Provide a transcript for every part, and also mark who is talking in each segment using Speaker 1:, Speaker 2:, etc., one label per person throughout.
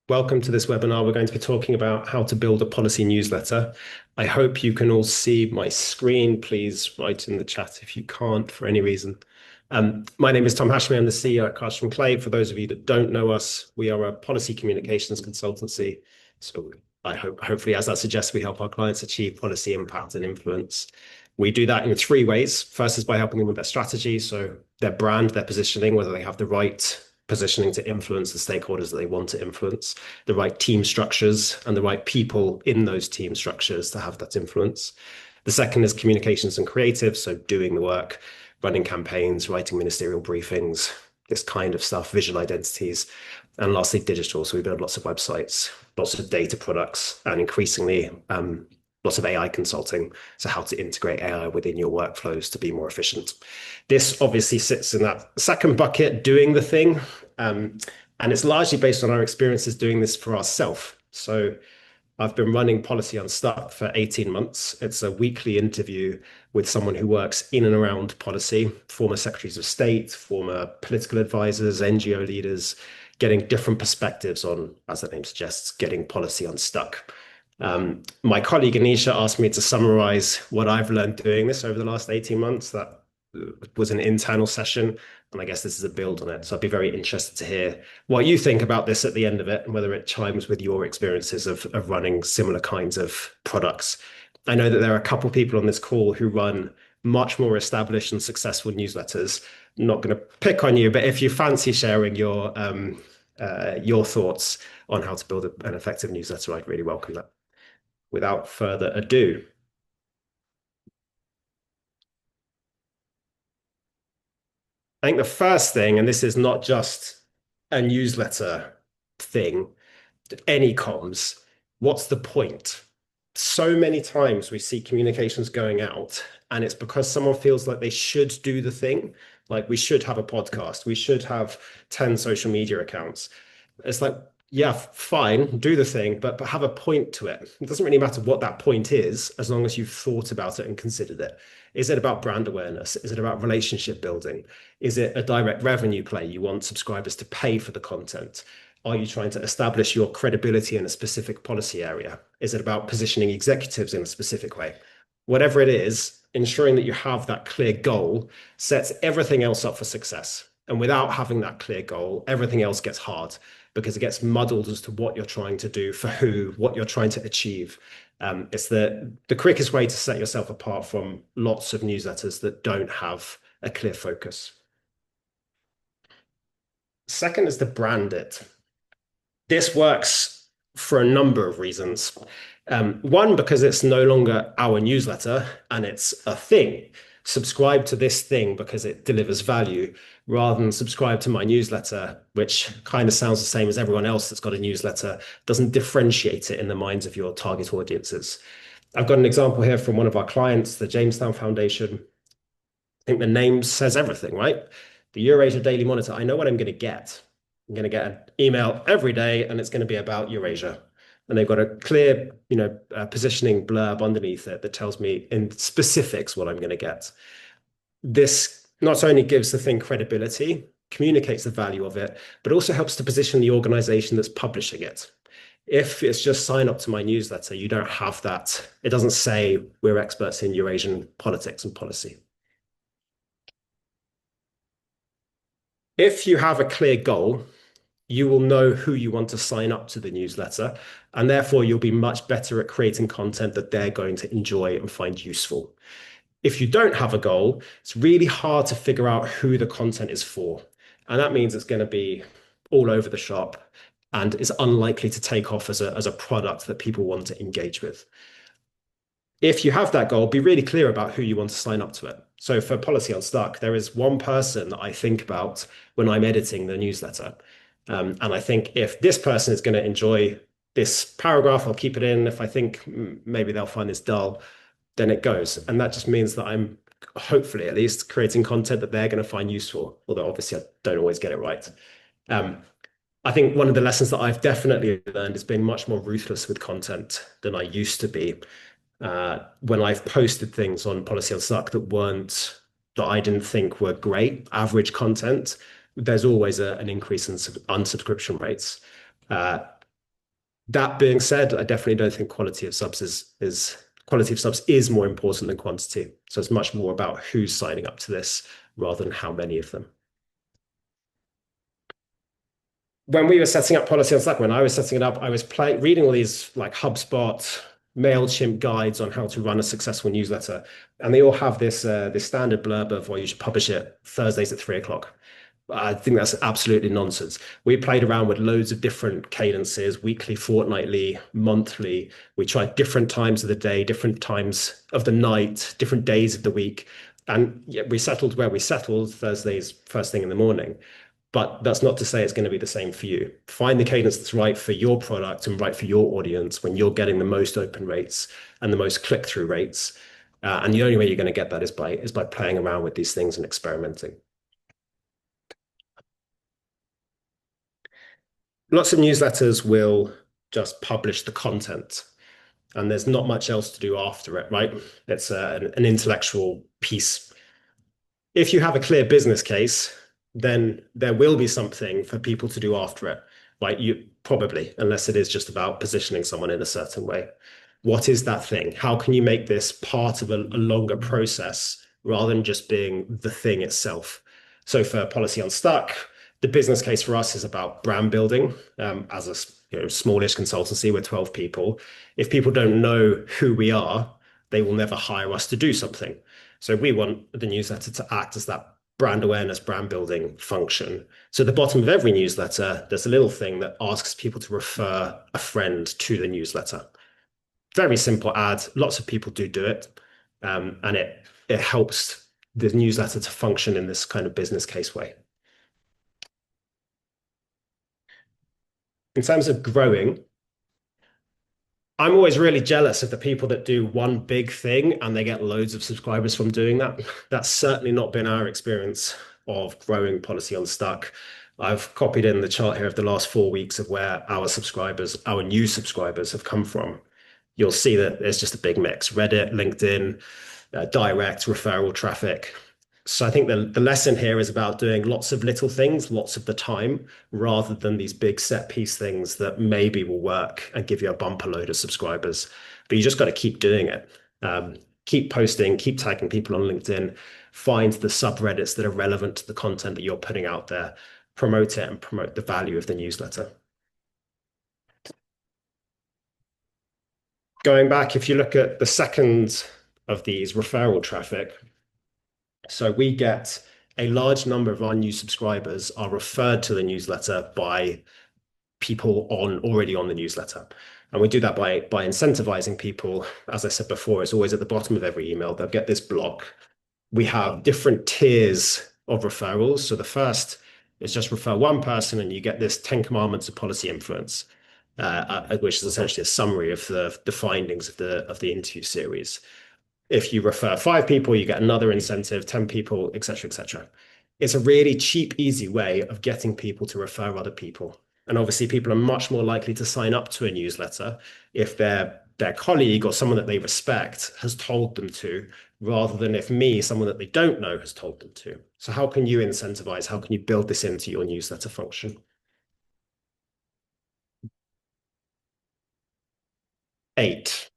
Speaker 1: Welcome to this webinar. We're going to be talking about how to build a policy newsletter. I hope you can all see my screen. Please write in the chat if you can't for any reason. My name is Tom Hashmi. I'm the CEO at Carter and Clay. For those of you that don't know us, we are a policy communications consultancy. So I hope, hopefully, as that suggests, we help our clients achieve policy impact and influence. We do that in three ways. First is by helping them with their strategy, so their brand, their positioning, whether they have the right positioning to influence the stakeholders that they want to influence, the right team structures, and the right people in those team structures to have that influence. The second is communications and creative, so doing the work, running campaigns, writing ministerial briefings, this kind of stuff, visual identities. And lastly, digital. So we build lots of websites, lots of data products, and increasingly lots of AI consulting. So how to integrate AI within your workflows to be more efficient. This obviously sits in that second bucket, doing the thing. And it's largely based on our experiences doing this for ourselves. So I've been running Policy Unstuck for 18 months. It's a weekly interview with someone who works in and around policy, former secretaries of state, former political advisors, NGO leaders, getting different perspectives on, as the name suggests, getting policy unstuck. My colleague Anisha asked me to summarize what I've learned doing this over the last 18 months. That was an internal session, and I guess this is a build on it. So I'd be very interested to hear what you think about this at the end of it and whether it chimes with your experiences of running similar kinds of products. I know that there are a couple of people on this call who run much more established and successful newsletters. I'm not going to pick on you, but if you fancy sharing your thoughts on how to build an effective newsletter, I'd really welcome that. Without further ado, I think the first thing, and this is not just a newsletter thing, any comms, what's the point? So many times we see communications going out, and it's because someone feels like they should do the thing. Like we should have a podcast, we should have 10 social media accounts. It's like, yeah, fine, do the thing, but have a point to it. It doesn't really matter what that point is, as long as you've thought about it and considered it. Is it about brand awareness? Is it about relationship building? Is it a direct revenue play? You want subscribers to pay for the content? Are you trying to establish your credibility in a specific policy area? Is it about positioning executives in a specific way? Whatever it is, ensuring that you have that clear goal sets everything else up for success. And without having that clear goal, everything else gets hard because it gets muddled as to what you're trying to do, for who, what you're trying to achieve. It's the quickest way to set yourself apart from lots of newsletters that don't have a clear focus. Second is to brand it. This works for a number of reasons. One, because it's no longer our newsletter and it's a thing. Subscribe to this thing because it delivers value, rather than subscribe to my newsletter, which kind of sounds the same as everyone else that's got a newsletter, doesn't differentiate it in the minds of your target audiences. I've got an example here from one of our clients, the Jamestown Foundation. I think the name says everything, right? The Eurasia Daily Monitor. I know what I'm going to get. I'm going to get an email every day, and it's going to be about Eurasia. And they've got a clear, positioning blurb underneath it that tells me in specifics what I'm going to get. This not only gives the thing credibility, communicates the value of it, but also helps to position the organization that's publishing it. If it's just sign up to my newsletter, you don't have that. It doesn't say we're experts in Eurasian politics and policy. If you have a clear goal, you will know who you want to sign up to the newsletter, and therefore you'll be much better at creating content that they're going to enjoy and find useful. If you don't have a goal, it's really hard to figure out who the content is for. And that means it's going to be all over the shop and is unlikely to take off as a product that people want to engage with. If you have that goal, be really clear about who you want to sign up to it. So for Policy Unstuck, there is one person that I think about when I'm editing the newsletter. And I think if this person is going to enjoy this paragraph, I'll keep it in. If I think maybe they'll find this dull, then it goes. And that just means that I'm hopefully at least creating content that they're going to find useful, although obviously I don't always get it right. I think one of the lessons that I've definitely learned is being much more ruthless with content than I used to be. When I've posted things on Policy Unstuck that I didn't think were great, average content, there's always an increase in unsubscription rates. That being said, I definitely don't think quality of subs is more important than quantity. So it's much more about who's signing up to this rather than how many of them. When we were setting up policy on Slack, when I was setting it up, I was reading all these like HubSpot, MailChimp guides on how to run a successful newsletter, and they all have this standard blurb of well, you should publish it Thursdays at 3 o'clock. I think that's absolutely nonsense. We played around with loads of different cadences, weekly, fortnightly, monthly. We tried different times of the day, different times of the night, different days of the week. And yeah, we settled where we settled Thursdays, first thing in the morning. But that's not to say it's going to be the same for you. Find the cadence that's right for your product and right for your audience when you're getting the most open rates and the most click-through rates. And the only way you're going to get that is by playing around with these things and experimenting. Lots of newsletters will just publish the content, and there's not much else to do after it, right? It's an intellectual piece. If you have a clear business case, then there will be something for people to do after it, right? You probably, unless it is just about positioning someone in a certain way. What is that thing? How can you make this part of a longer process rather than just being the thing itself? So for Policy Unstuck, the business case for us is about brand building. As a smallish consultancy with 12 people, if people don't know who we are, they will never hire us to do something. So we want the newsletter to act as that brand awareness, brand building function. So at the bottom of every newsletter, there's a little thing that asks people to refer a friend to the newsletter. Very simple ad. Lots of people do it, and it helps the newsletter to function in this kind of business case way. In terms of growing, I'm always really jealous of the people that do one big thing and they get loads of subscribers from doing that. That's certainly not been our experience of growing Policy Unstuck. I've copied in the chart here of the last 4 weeks of where our subscribers, our new subscribers have come from. You'll see that there's just a big mix: Reddit, LinkedIn, direct referral traffic. So I think the lesson here is about doing lots of little things, lots of the time, rather than these big set piece things that maybe will work and give you a bumper load of subscribers. But you just got to keep doing it. Keep posting, keep tagging people on LinkedIn, find the subreddits that are relevant to the content that you're putting out there, promote it and promote the value of the newsletter. Going back, if you look at the second of these, referral traffic, so we get a large number of our new subscribers are referred to the newsletter by people already on the newsletter. And we do that by incentivizing people. As I said before, it's always at the bottom of every email. They'll get this block. We have different tiers of referrals. So the first is just refer one person and you get this 10 commandments of policy influence, which is essentially a summary of the findings of the interview series. If you refer 5 people, you get another incentive, 10 people, etc., etc. It's a really cheap, easy way of getting people to refer other people. And obviously, people are much more likely to sign up to a newsletter if their colleague or someone that they respect has told them to, rather than if me, someone that they don't know, has told them to. So how can you incentivize? How can you build this into your newsletter function? 8,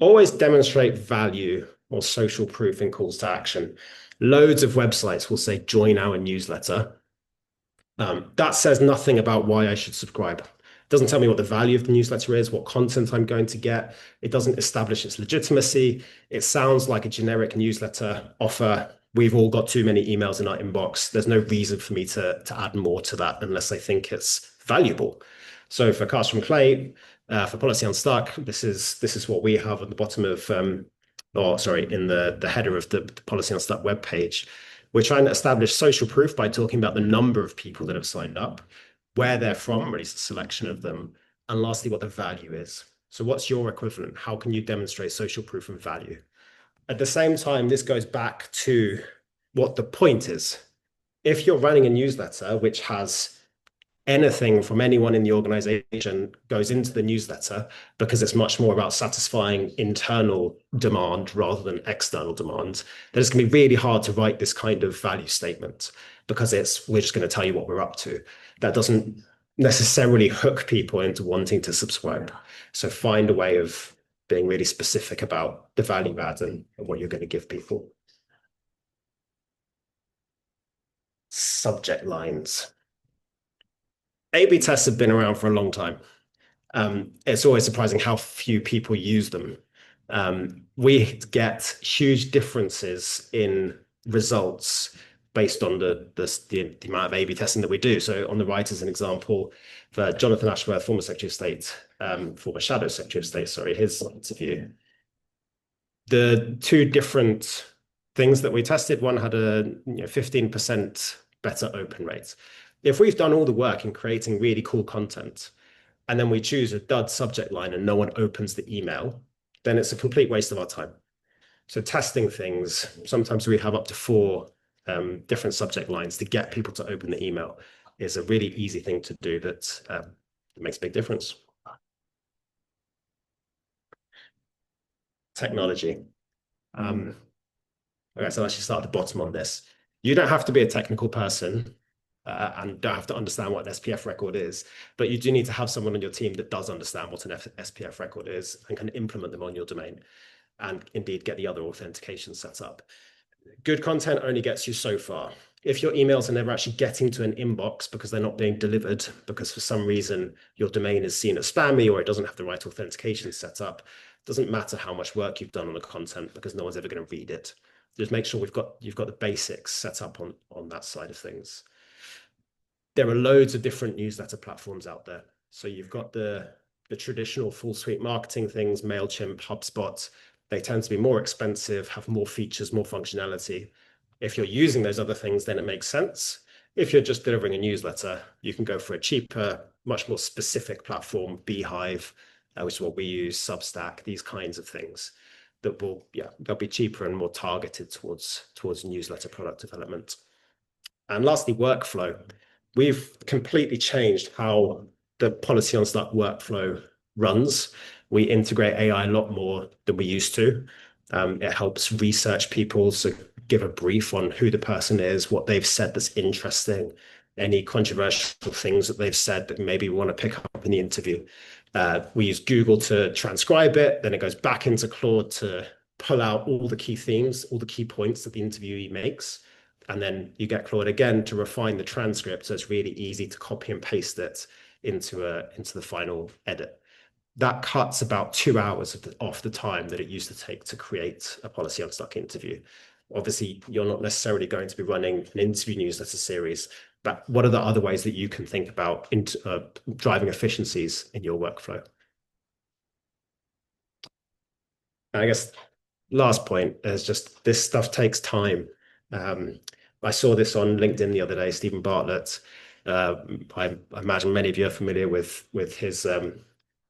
Speaker 1: always demonstrate value or social proof in calls to action. Loads of websites will say, join our newsletter. That says nothing about why I should subscribe. It doesn't tell me what the value of the newsletter is, what content I'm going to get. It doesn't establish its legitimacy. It sounds like a generic newsletter offer. We've all got too many emails in our inbox. There's no reason for me to add more to that unless I think it's valuable. So for Cast from Clay, for Policy Unstuck, this is what we have at the bottom of, or sorry, in the header of the Policy Unstuck webpage. We're trying to establish social proof by talking about the number of people that have signed up, where they're from, or at least a selection of them, and lastly, what the value is. So what's your equivalent? How can you demonstrate social proof and value? At the same time, this goes back to what the point is. If you're running a newsletter which has anything from anyone in the organization goes into the newsletter because it's much more about satisfying internal demand rather than external demand, then it's going to be really hard to write this kind of value statement because we're just going to tell you what we're up to. That doesn't necessarily hook people into wanting to subscribe. So find a way of being really specific about the value add and what you're going to give people. Subject lines. A/B tests have been around for a long time. It's always surprising how few people use them. We get huge differences in results based on the amount of A/B testing that we do. So on the right is an example for Jonathan Ashworth, former Secretary of State, former Shadow Secretary of State, sorry, his interview. The two different things that we tested, one had a 15% better open rate. If we've done all the work in creating really cool content, and then we choose a dud subject line and no one opens the email, then it's a complete waste of our time. So testing things, sometimes we have up to four different subject lines to get people to open the email is a really easy thing to do that makes a big difference. Technology. Okay, so let's just start at the bottom on this. You don't have to be a technical person and don't have to understand what an SPF record is, but you do need to have someone on your team that does understand what an SPF record is and can implement them on your domain and indeed get the other authentication set up. Good content only gets you so far. If your emails are never actually getting to an inbox because they're not being delivered, because for some reason your domain is seen as spammy or it doesn't have the right authentication set up, it doesn't matter how much work you've done on the content because no one's ever going to read it. Just make sure you've got the basics set up on that side of things. There are loads of different newsletter platforms out there. So you've got the traditional full suite marketing things, MailChimp, HubSpot. They tend to be more expensive, have more features, more functionality. If you're using those other things, then it makes sense. If you're just delivering a newsletter, you can go for a cheaper, much more specific platform, Beehive, which is what we use, Substack, these kinds of things that will, yeah, they'll be cheaper and more targeted towards newsletter product development. And lastly, workflow. We've completely changed how the policy on Slack workflow runs. We integrate AI a lot more than we used to. It helps research people, so give a brief on who the person is, what they've said that's interesting, any controversial things that they've said that maybe we want to pick up in the interview. We use Google to transcribe it, then it goes back into Claude to pull out all the key themes, all the key points that the interviewee makes. And then you get Claude again to refine the transcript. So it's really easy to copy and paste it into the final edit. That cuts about 2 hours off the time that it used to take to create a policy unstuck interview. Obviously, you're not necessarily going to be running an interview newsletter series, but what are the other ways that you can think about driving efficiencies in your workflow? And I guess last point is just this stuff takes time. Um, I saw this on LinkedIn the other day, Stephen Bartlett. I imagine many of you are familiar with his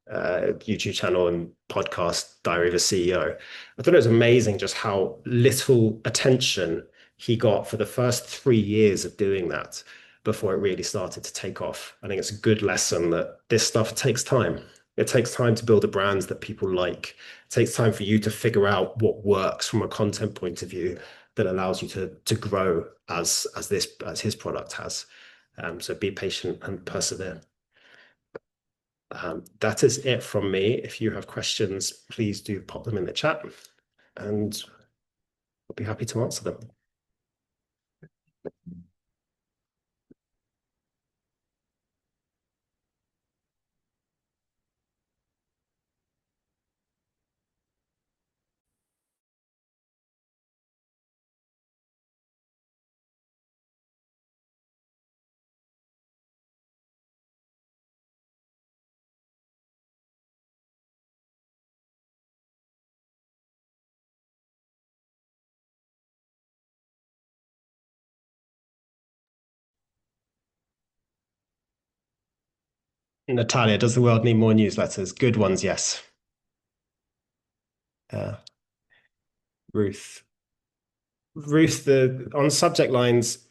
Speaker 1: YouTube channel and podcast, Diary of a CEO. I thought it was amazing just how little attention he got for the first 3 years of doing that before it really started to take off. I think it's a good lesson that this stuff takes time. It takes time to build the brands that people like. It takes time for you to figure out what works from a content point of view that allows you to grow as his product has. So be patient and persevere. That is it from me. If you have questions, please do pop them in the chat and I'll be happy to answer them. Natalia, does the world need more newsletters? Good ones, yes. Uh, Ruth. Ruth, on subject lines,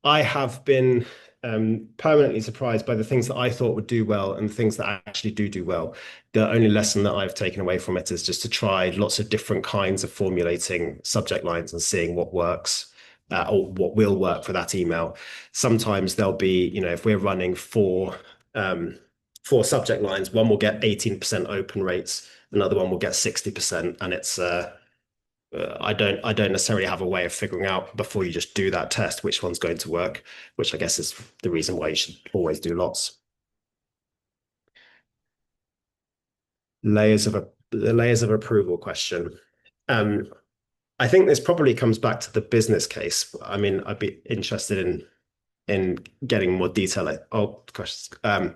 Speaker 1: I have been permanently surprised by the things that I thought would do well and the things that actually do well. The only lesson that I've taken away from it is just to try lots of different kinds of formulating subject lines and seeing what works. Or what will work for that email. Sometimes there'll be, if we're running 4 um, four subject lines. One will get 18% open rates, another one will get 60%, and I don't necessarily have a way of figuring out before you just do that test which one's going to work, which I guess is the reason why you should always do lots. The layers of approval question. Um, I think this probably comes back to the business case. I mean, I'd be interested in getting more detail. Oh, gosh,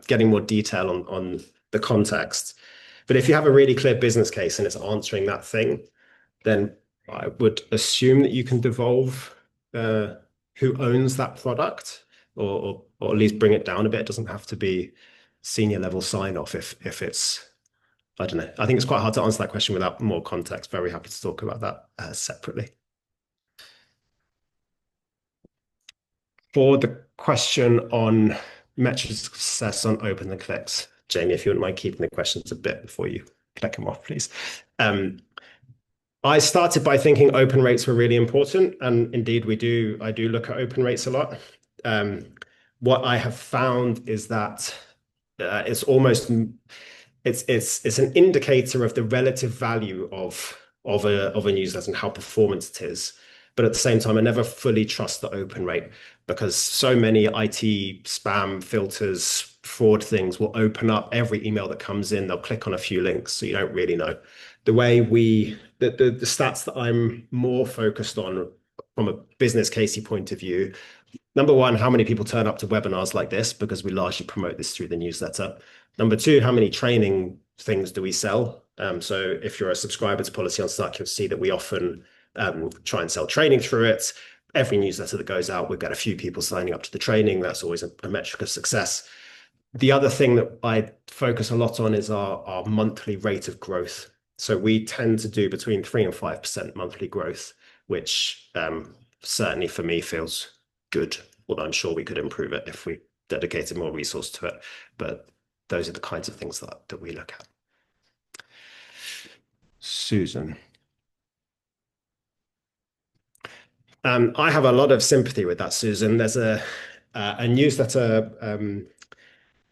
Speaker 1: getting more detail on the context. But if you have a really clear business case and it's answering that thing, then I would assume that you can devolve uh, who owns that product, or at least bring it down a bit. It doesn't have to be senior level sign off if it's I don't know. I think it's quite hard to answer that question without more context. Very happy to talk about that separately. For the question on metric success on open and clicks, Jamie, if you wouldn't mind keeping the questions a bit before you click them off, please. Um, I started by thinking open rates were really important, and indeed we do. I do look at open rates a lot. Um, what I have found is that it's almost it's an indicator of the relative value of a newsletter and how performant it is. But at the same time, I never fully trust the open rate because so many IT spam filters, fraud things will open up every email that comes in. They'll click on a few links, so you don't really know. The stats that I'm more focused on from a business casey point of view. Number one, how many people turn up to webinars like this because we largely promote this through the newsletter. Number two, how many training things do we sell? So if you're a subscriber to Policy on Slack, you'll see that we often try and sell training through it. Every newsletter that goes out, we've got a few people signing up to the training. That's always a metric of success. The other thing that I focus a lot on is our monthly rate of growth. So we tend to do between 3 and 5% monthly growth, which certainly for me feels good. Although I'm sure we could improve it if we dedicated more resource to it. But those are the kinds of things that we look at. Susan. I have a lot of sympathy with that, Susan. There's a newsletter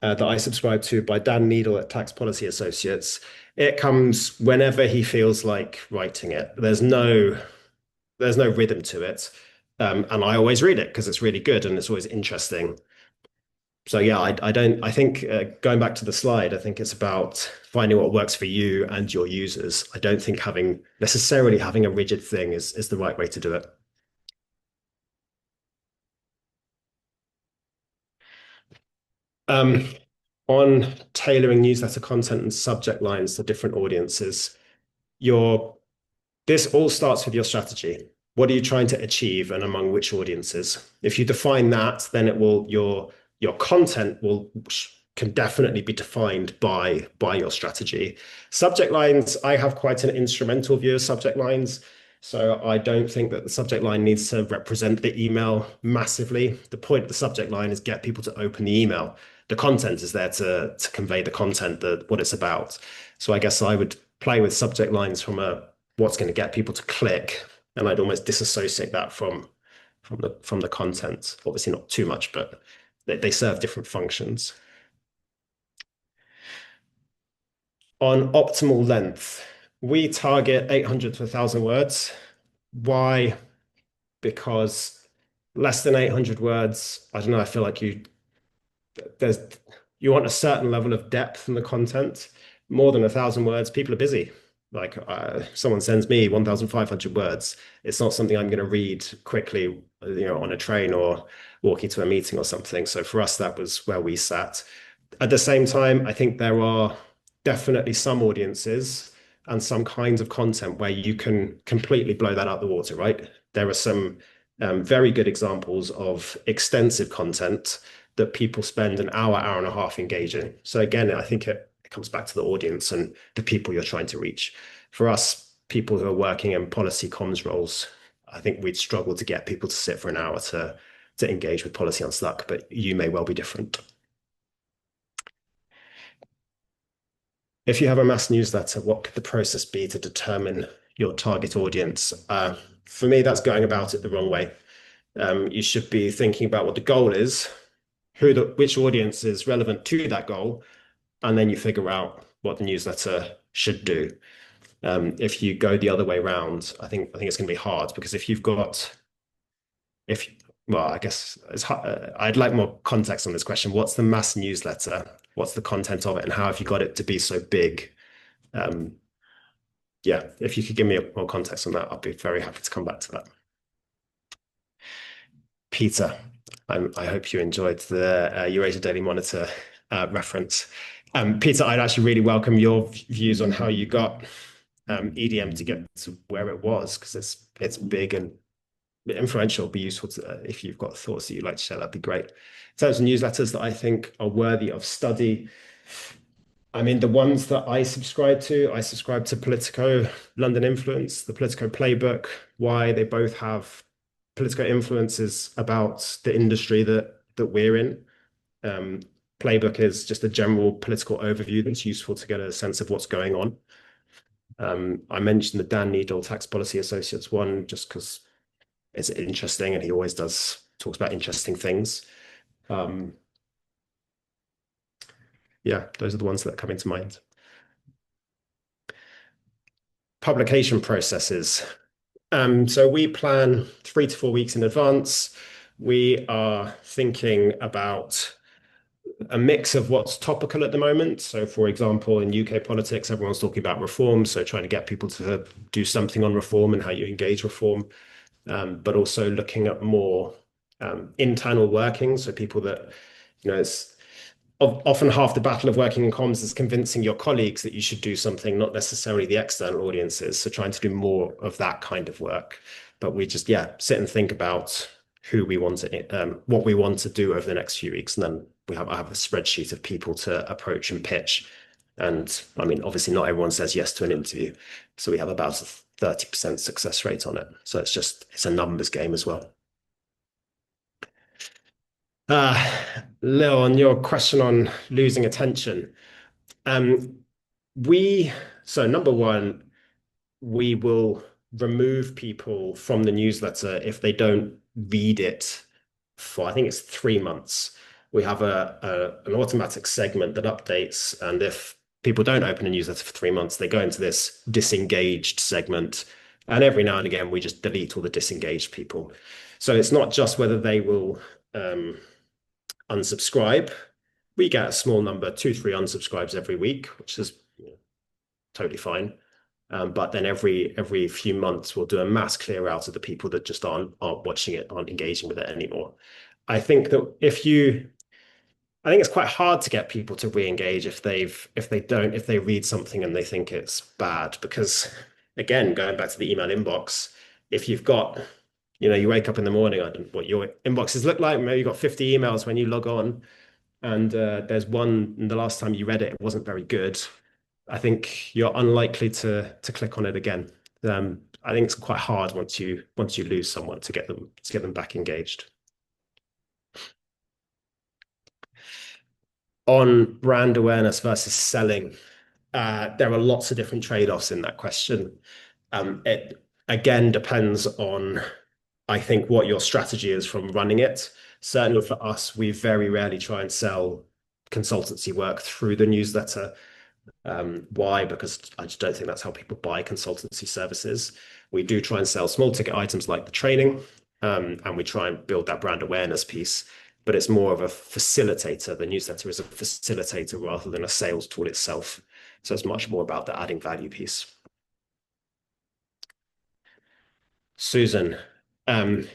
Speaker 1: that I subscribe to by Dan Needle at Tax Policy Associates. It comes whenever he feels like writing it. There's no rhythm to it, and I always read it because it's really good and it's always interesting. So yeah, I don't. I think going back to the slide, I think it's about finding what works for you and your users. I don't think necessarily having a rigid thing is the right way to do it. Um, on tailoring newsletter content and subject lines to different audiences, your this all starts with your strategy. What are you trying to achieve and among which audiences? If you define that, then your content will can definitely be defined by your strategy. Subject lines, I have quite an instrumental view of subject lines. So I don't think that the subject line needs to represent the email massively. The point of the subject line is get people to open the email. The content is there to convey the content, what it's about. So I guess I would play with subject lines from a what's going to get people to click, and I'd almost disassociate that from the content. Obviously not too much, but they serve different functions. On optimal length, we target 800 to 1,000 words. Why? Because less than 800 words, I don't know, I feel like there's you want a certain level of depth in the content. More than 1,000 words, people are busy. Like someone sends me 1,500 words, it's not something I'm going to read quickly, on a train or walking to a meeting or something. So for us, that was where we sat. At the same time, I think there are definitely some audiences and some kinds of content where you can completely blow that out the water, right? There are some very good examples of extensive content that people spend an hour and a half engaging. So again, I think it comes back to the audience and the people you're trying to reach. For us, people who are working in policy comms roles, I think we'd struggle to get people to sit for an hour to engage with policy on Slack, but you may well be different. If you have a mass newsletter, what could the process be to determine your target audience? For me, that's going about it the wrong way. You should be thinking about what the goal is, which audience is relevant to that goal, and then you figure out what the newsletter should do. If you go the other way around, I think it's going to be hard because if you've got if well, I guess it's hard, I'd like more context on this question. What's the mass newsletter? What's the content of it, and how have you got it to be so big? Um, yeah, if you could give me more context on that, I'd be very happy to come back to that. Peter, I hope you enjoyed the Eurasia Daily Monitor reference. Peter, I'd actually really welcome your views on how you got EDM to get to where it was, because it's big and influential. It'd be useful to, if you've got thoughts that you'd like to share, that'd be great. In terms of newsletters that I think are worthy of study, I mean, the ones that I subscribe to Politico, London Influence, the Politico Playbook. Why? They both have Politico influences about the industry that we're in. Um, Playbook is just a general political overview that's useful to get a sense of what's going on. I mentioned the Dan Needle Tax Policy Associates one just because it's interesting and he always talks about interesting things. Yeah, those are the ones that come into mind. Publication processes. So we plan 3 to 4 weeks in advance. We are thinking about a mix of what's topical at the moment. So, for example, in UK politics, everyone's talking about reform. So, trying to get people to do something on reform and how you engage reform, but also looking at more internal workings. So, people that, it's often half the battle of working in comms is convincing your colleagues that you should do something, not necessarily the external audiences. So trying to do more of that kind of work. But we just, sit and think about who we want to, what we want to do over the next few weeks. And then I have a spreadsheet of people to approach and pitch. And I mean, obviously not everyone says yes to an interview. So we have about a 30% success rate on it. So it's a numbers game as well. Lil, on your question on losing attention, um, we so number one, we will remove people from the newsletter if they don't read it for I think it's 3 months. We have an automatic segment that updates, and if people don't open a newsletter for 3 months, they go into this disengaged segment, and every now and again we just delete all the disengaged people. So it's not just whether they will unsubscribe. We get a small number, 2, 3 unsubscribes every week, which is totally fine. But then every few months, we'll do a mass clear out of the people that just aren't watching it, aren't engaging with it anymore. I think that I think it's quite hard to get people to re-engage if they read something and they think it's bad, because again, going back to the email inbox, if you've got, you wake up in the morning, I don't know what your inboxes look like. Maybe you've got 50 emails when you log on, and there's one, and the last time you read it, it wasn't very good. I think you're unlikely to click on it again. I think it's quite hard once you lose someone to get them back engaged. On brand awareness versus selling, there are lots of different trade-offs in that question. It again depends on, I think, what your strategy is from running it. Certainly for us, we very rarely try and sell consultancy work through the newsletter. Why? Because I just don't think that's how people buy consultancy services. We do try and sell small ticket items like the training, and we try and build that brand awareness piece, but it's more of a facilitator. The newsletter is a facilitator rather than a sales tool itself. So it's much more about the adding value piece. Susan, I'm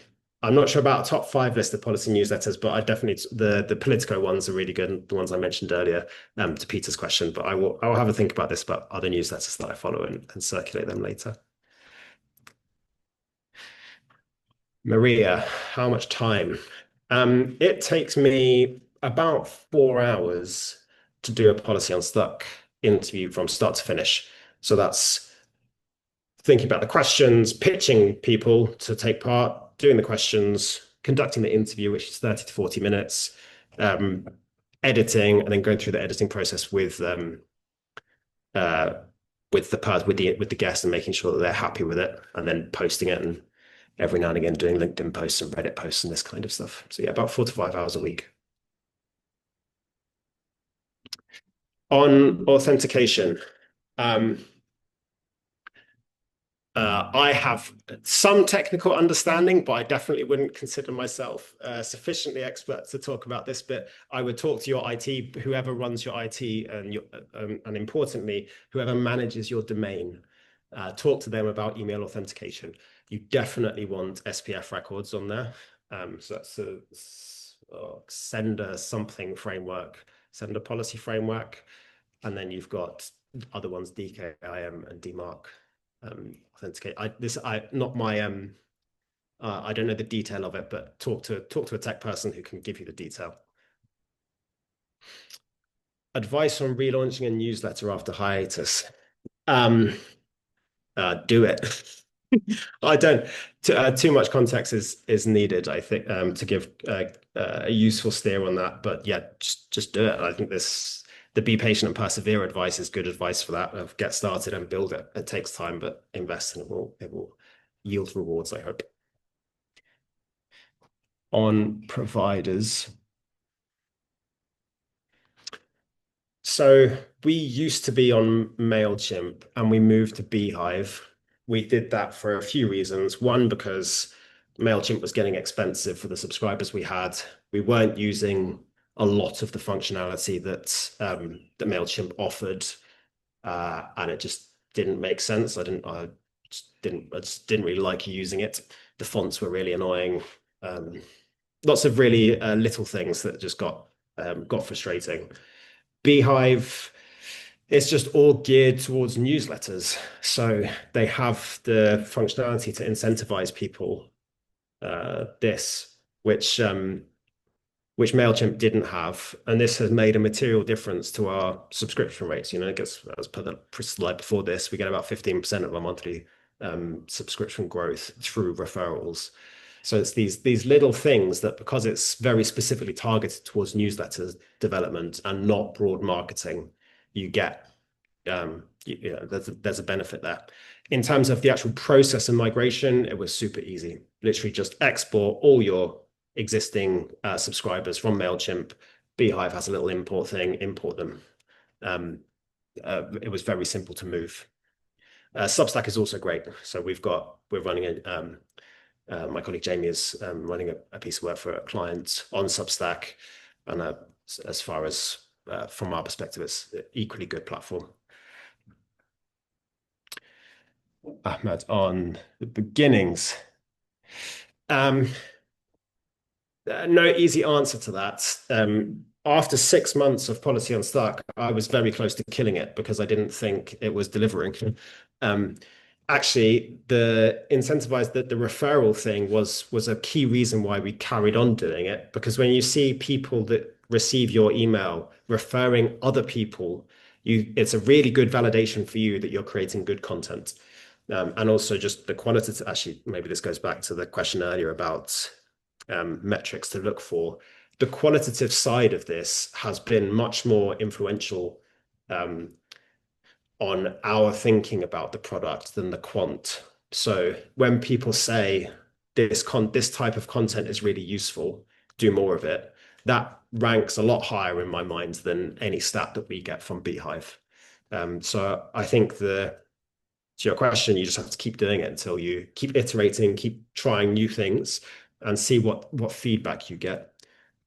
Speaker 1: not sure about a top 5 list of policy newsletters, but I definitely the Politico ones are really good, the ones I mentioned earlier, to Peter's question. But I will have a think about this about other newsletters that I follow and circulate them later. Maria, how much time? It takes me about 4 hours to do a Policy Unstuck interview from start to finish. So that's thinking about the questions, pitching people to take part, doing the questions, conducting the interview, which is 30 to 40 minutes, editing, and then going through the editing process with the guest and making sure that they're happy with it, and then posting it, and every now and again doing LinkedIn posts and Reddit posts and this kind of stuff. So yeah, about 4 to 5 hours a week. On authentication, um, I have some technical understanding, but I definitely wouldn't consider myself sufficiently expert to talk about this bit. I would talk to your IT, whoever runs your IT, and importantly, whoever manages your domain. Talk to them about email authentication. You definitely want SPF records on there. So that's a sender something framework, sender policy framework, and then you've got other ones, DKIM and DMARC authenticate. I not my I don't know the detail of it, but talk to a tech person who can give you the detail. Advice on relaunching a newsletter after hiatus. Um, do it. I don't. Too much context is needed, I think, to give a useful steer on that. But yeah, just do it. I think this the be patient and persevere advice is good advice for that. Of get started and build it. It takes time, but invest and it will yield rewards, I hope. On providers. So we used to be on MailChimp and we moved to Beehive. We did that for a few reasons. One, because MailChimp was getting expensive for the subscribers we had. We weren't using a lot of the functionality that MailChimp offered, and it just didn't make sense. I just didn't really like using it. The fonts were really annoying. Um, Lots of really little things that just got frustrating. Beehive, it's just all geared towards newsletters. So they have the functionality to incentivize people, this, which MailChimp didn't have. And this has made a material difference to our subscription rates. I guess as per the slide before this, we get about 15% of our monthly subscription growth through referrals. So it's these little things that, because it's very specifically targeted towards newsletters development and not broad marketing, you get there's a benefit there. In terms of the actual process and migration, it was super easy. Literally just export all your existing subscribers from MailChimp. Beehive has a little import thing, import them. It was very simple to move. Substack is also great. So we're running my colleague Jamie is running a piece of work for a client on Substack, and as far as from our perspective, it's an equally good platform. Ahmed, on the beginnings. No easy answer to that. After 6 months of Policy Unstuck, I was very close to killing it because I didn't think it was delivering. Um, Actually, the incentivized the referral thing was a key reason why we carried on doing it. Because when you see people that receive your email referring other people, it's a really good validation for you that you're creating good content. And also just the qualitative, actually, maybe this goes back to the question earlier about metrics to look for. The qualitative side of this has been much more influential on our thinking about the product than the quant. So when people say this type of content is really useful, do more of it, that ranks a lot higher in my mind than any stat that we get from Beehive. So I think to your question, you just have to keep doing it until you keep iterating, keep trying new things, and see what feedback you get,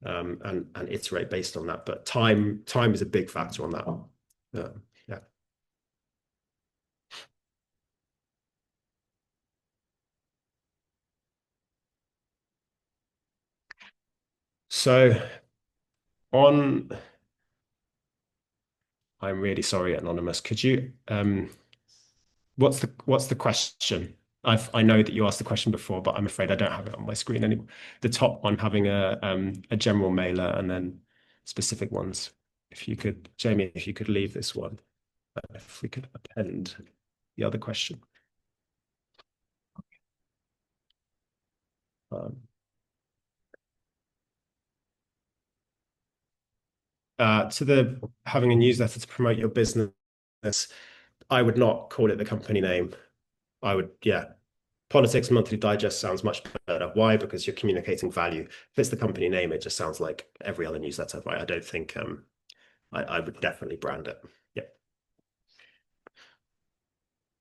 Speaker 1: and iterate based on that. But time is a big factor on that. Yeah. So on, I'm really sorry, Anonymous. Could you what's the question? I know that you asked the question before, but I'm afraid I don't have it on my screen anymore. The top one having a general mailer and then specific ones. If you could, Jamie, if you could leave this one, if we could append the other question. Um, to the having a newsletter to promote your business, I would not call it the company name. I would, yeah, Politics Monthly Digest sounds much better. Why? Because you're communicating value. If it's the company name, it just sounds like every other newsletter, right? I would definitely brand it. Yeah.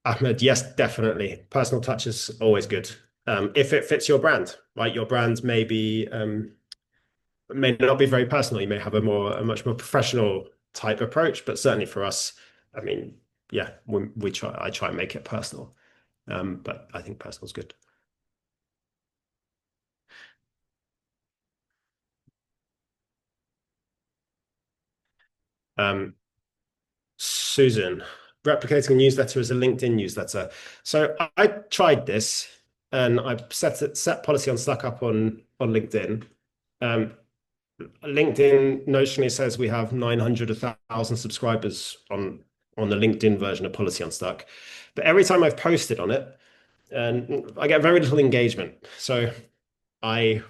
Speaker 1: Ahmed, yes, definitely. Personal touch is always good. If it fits your brand, right? Your brand may not be very personal. You may have a much more professional type approach, but certainly for us, I mean, yeah, I try and make it personal. But I think personal is good. Um, Susan, replicating a newsletter as a LinkedIn newsletter. So I tried this and I set policy on stuck up on LinkedIn. Um, LinkedIn notionally says we have 900, 1,000 subscribers on the LinkedIn version of Policy Unstuck. But every time I've posted on it, and I get very little engagement. So I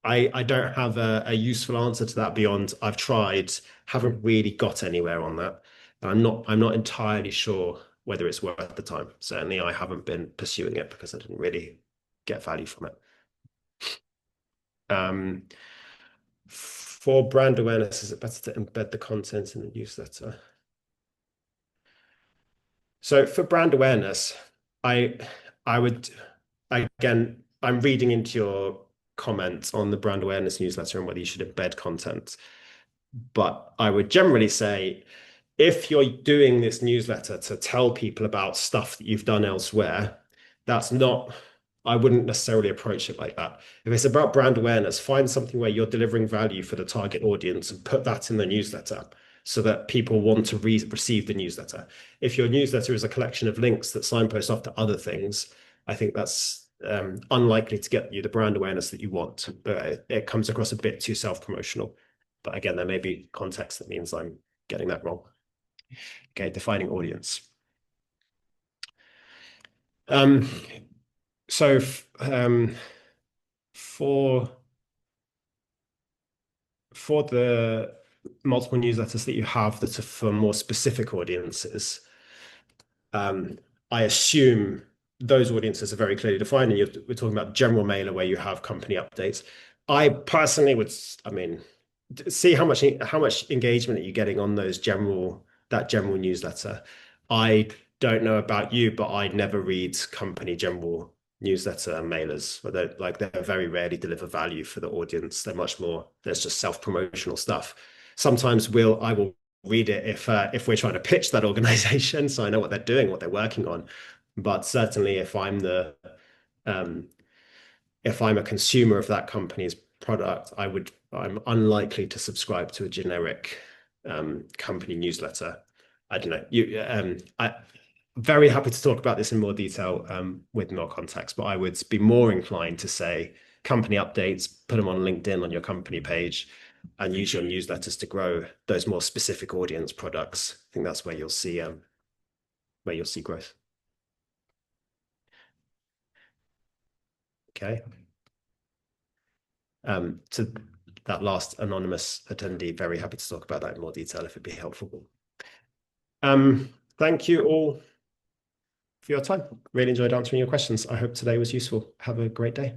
Speaker 1: I don't have a useful answer to that beyond I've tried, haven't really got anywhere on that. And I'm not entirely sure whether it's worth the time. Certainly I haven't been pursuing it because I didn't really get value from it. Um, for brand awareness, is it better to embed the content in the newsletter? So for brand awareness, I I would again, I'm reading into your comments on the brand awareness newsletter and whether you should embed content. But I would generally say if you're doing this newsletter to tell people about stuff that you've done elsewhere, that's not, I wouldn't necessarily approach it like that. If it's about brand awareness, find something where you're delivering value for the target audience and put that in the newsletter so that people want to receive the newsletter. If your newsletter is a collection of links that signpost off to other things, I think that's unlikely to get you the brand awareness that you want. It comes across a bit too self-promotional. But again, there may be context that means I'm getting that wrong. Okay, defining audience. Um, so for the multiple newsletters that you have that are for more specific audiences, I assume those audiences are very clearly defined, and we're talking about general mailer where you have company updates. I personally would, I mean, see how much engagement are you getting on that general newsletter. I don't know about you, but I never read company general newsletter mailers. They're very rarely deliver value for the audience. They're much more there's just self-promotional stuff. Sometimes I will read it if we're trying to pitch that organization, so I know what they're doing, what they're working on. But certainly um, if I'm a consumer of that company's product, I'm unlikely to subscribe to a generic company newsletter. I don't know. I very happy to talk about this in more detail with more context, but I would be more inclined to say company updates, put them on LinkedIn on your company page, and use your newsletters to grow those more specific audience products. I think that's where you'll see growth. Okay. To that last anonymous attendee, very happy to talk about that in more detail if it'd be helpful. Thank you all for your time. Really enjoyed answering your questions. I hope today was useful. Have a great day.